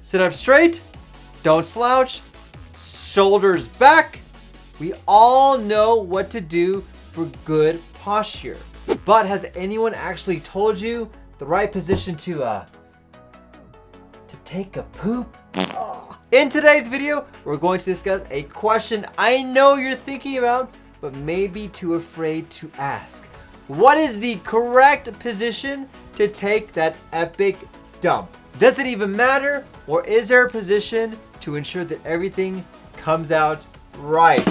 Sit up straight. Don't slouch. Shoulders back. We all know what to do for good posture. But has anyone actually told you the right position to take a poop? In today's video, we're going to discuss a question I know you're thinking about, but maybe too afraid to ask. What is the correct position to take that epic dump? Does it even matter, or is there a position to ensure that everything comes out right?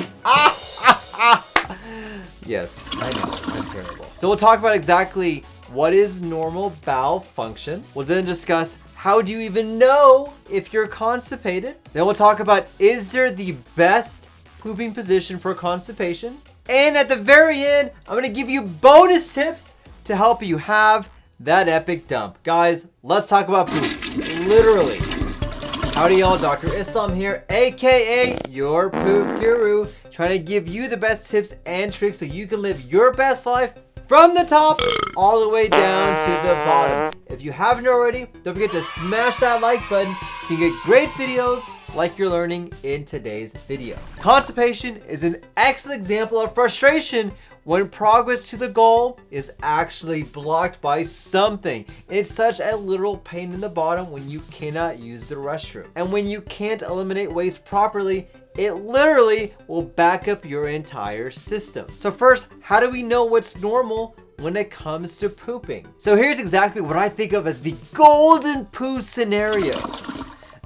Yes, I know, I'm terrible. So we'll talk about exactly what is normal bowel function. We'll then discuss how do you even know if you're constipated. Then we'll talk about, is there the best pooping position for constipation? And at the very end, I'm gonna give you bonus tips to help you have that epic dump. Guys, let's talk about poop, literally. Howdy y'all, Dr. Islam here, AKA your poop guru, trying to give you the best tips and tricks so you can live your best life from the top all the way down to the bottom. If you haven't already, don't forget to smash that like button so you get great videos like you're learning in today's video. Constipation is an excellent example of frustration when progress to the goal is actually blocked by something. It's such a literal pain in the bottom when you cannot use the restroom. And when you can't eliminate waste properly, it literally will back up your entire system. So first, how do we know what's normal when it comes to pooping? So here's exactly what I think of as the golden poo scenario.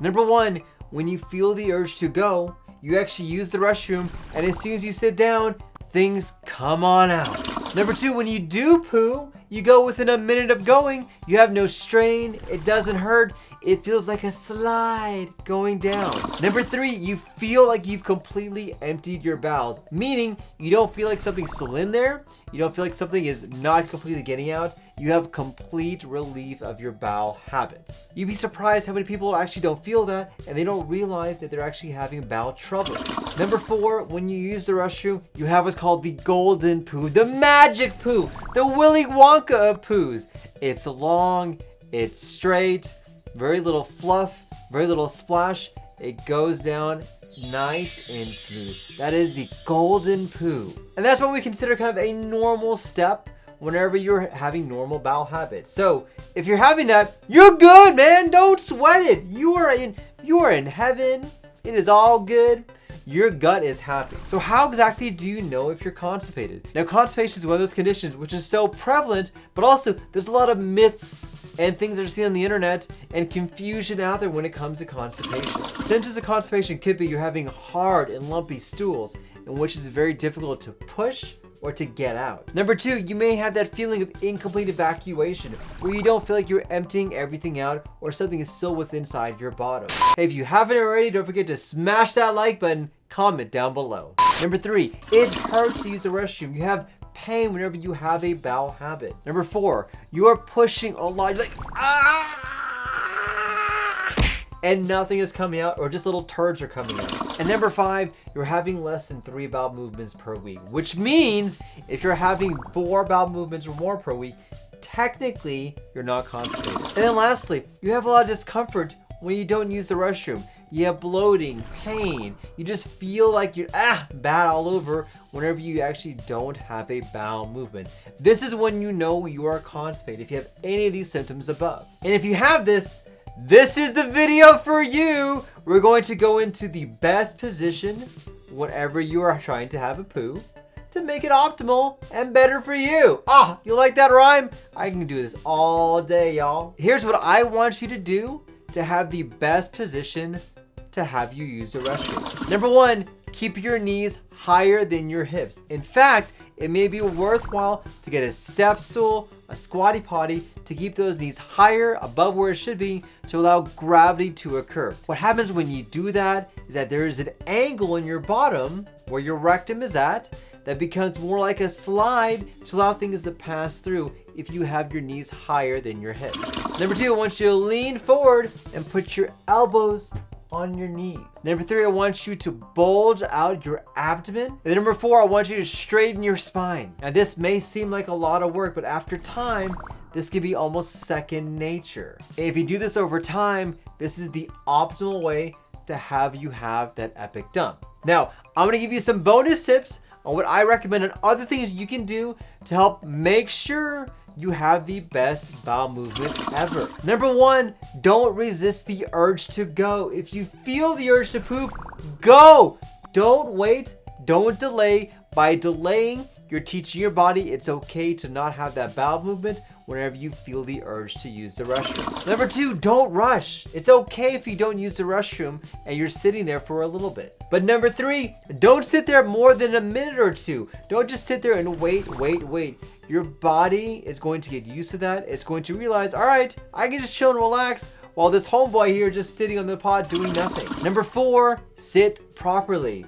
Number one, when you feel the urge to go, you actually use the restroom, and as soon as you sit down, things come on out. Number two, when you do poo, you go within a minute of going, you have no strain, it doesn't hurt, it feels like a slide going down. Number three, you feel like you've completely emptied your bowels, meaning you don't feel like something's still in there, you don't feel like something is not completely getting out, you have complete relief of your bowel habits. You'd be surprised how many people actually don't feel that and they don't realize that they're actually having bowel trouble. Number four, when you use the restroom, you have what's called the golden poo, the magic poo, the Willy Wonka of poos. It's long, it's straight, very little fluff, very little splash. It goes down nice and smooth. That is the golden poo. And that's what we consider kind of a normal step whenever you're having normal bowel habits. So if you're having that, you're good, man. Don't sweat it. You are in heaven. It is all good. Your gut is happy. So how exactly do you know if you're constipated? Now, constipation is one of those conditions which is so prevalent, but also there's a lot of myths and things that are seen on the internet and confusion out there when it comes to constipation. Symptoms of constipation could be you're having hard and lumpy stools, in which is very difficult to push or to get out. Number two, you may have that feeling of incomplete evacuation where you don't feel like you're emptying everything out or something is still within inside your bottom. Hey, if you haven't already, don't forget to smash that like button, comment down below. Number three, it hurts to use the restroom. You have pain whenever you have a bowel habit. Number four, you are pushing a lot, you're like, and nothing is coming out, or just little turds are coming out. And number five, you're having less than 3 bowel movements per week, which means if you're having 4 bowel movements or more per week, technically you're not constipated. And then lastly, you have a lot of discomfort when you don't use the restroom. You have bloating, pain, you just feel like you're bad all over whenever you actually don't have a bowel movement. This is when you know you are constipated, if you have any of these symptoms above. And if you have this is the video for you. We're going to go into the best position whenever you are trying to have a poo to make it optimal and better for you. You like that rhyme? I can do this all day, y'all. Here's what I want you to do to have the best position to have you use the restroom. Number one, keep your knees higher than your hips. In fact, it may be worthwhile to get a step stool, a squatty potty, to keep those knees higher above where it should be to allow gravity to occur. What happens when you do that is that there is an angle in your bottom where your rectum is at that becomes more like a slide to allow things to pass through if you have your knees higher than your hips. Number two, I want you to lean forward and put your elbows on your knees. Number three, I want you to bulge out your abdomen. And then number four, I want you to straighten your spine. Now this may seem like a lot of work, but after time, this can be almost second nature. If you do this over time, this is the optimal way to have you have that epic dump. Now, I'm gonna give you some bonus tips on what I recommend and other things you can do to help make sure you have the best bowel movement ever. Number 1, don't resist the urge to go. If you feel the urge to poop, go. Don't wait, don't delay. By delaying, you're teaching your body it's okay to not have that bowel movement whenever you feel the urge to use the restroom. Number 2, don't rush. It's okay if you don't use the restroom and you're sitting there for a little bit. But number 3, don't sit there more than a minute or two. Don't just sit there and wait. Your body is going to get used to that. It's going to realize, all right, I can just chill and relax while this homeboy here just sitting on the pod doing nothing. Number 4, sit properly.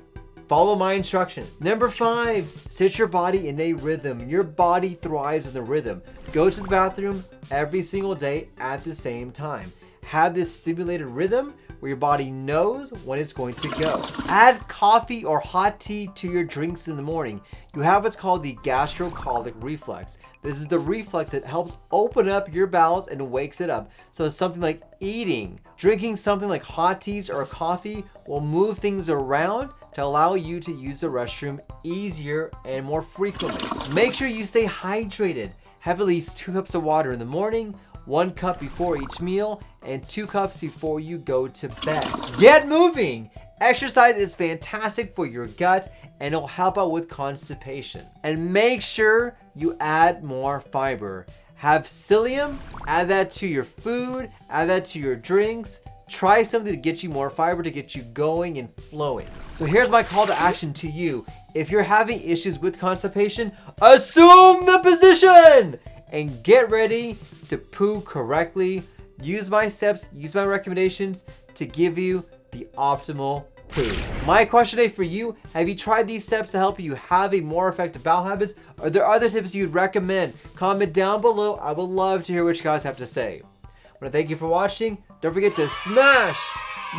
Follow my instructions. Number 5, set your body in a rhythm. Your body thrives in the rhythm. Go to the bathroom every single day at the same time. Have this simulated rhythm where your body knows when it's going to go. Add coffee or hot tea to your drinks in the morning. You have what's called the gastrocolic reflex. This is the reflex that helps open up your bowels and wakes it up. So something like eating, drinking something like hot teas or coffee will move things around to allow you to use the restroom easier and more frequently. Make sure you stay hydrated. Have at least 2 cups of water in the morning, 1 cup before each meal, and 2 cups before you go to bed. Get moving! Exercise is fantastic for your gut and it'll help out with constipation. And make sure you add more fiber. Have psyllium, add that to your food, add that to your drinks. Try something to get you more fiber, to get you going and flowing. So here's my call to action to you. If you're having issues with constipation, assume the position and get ready to poo correctly. Use my steps, use my recommendations to give you the optimal poo. My question today for you, have you tried these steps to help you have a more effective bowel habits? Are there other tips you'd recommend? Comment down below. I would love to hear what you guys have to say. I want to thank you for watching. Don't forget to smash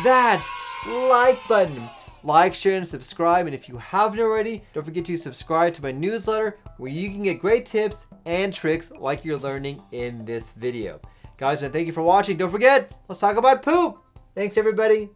that like button. Like, share, and subscribe. And if you haven't already, don't forget to subscribe to my newsletter where you can get great tips and tricks like you're learning in this video. Guys, I thank you for watching. Don't forget, let's talk about poop. Thanks, everybody.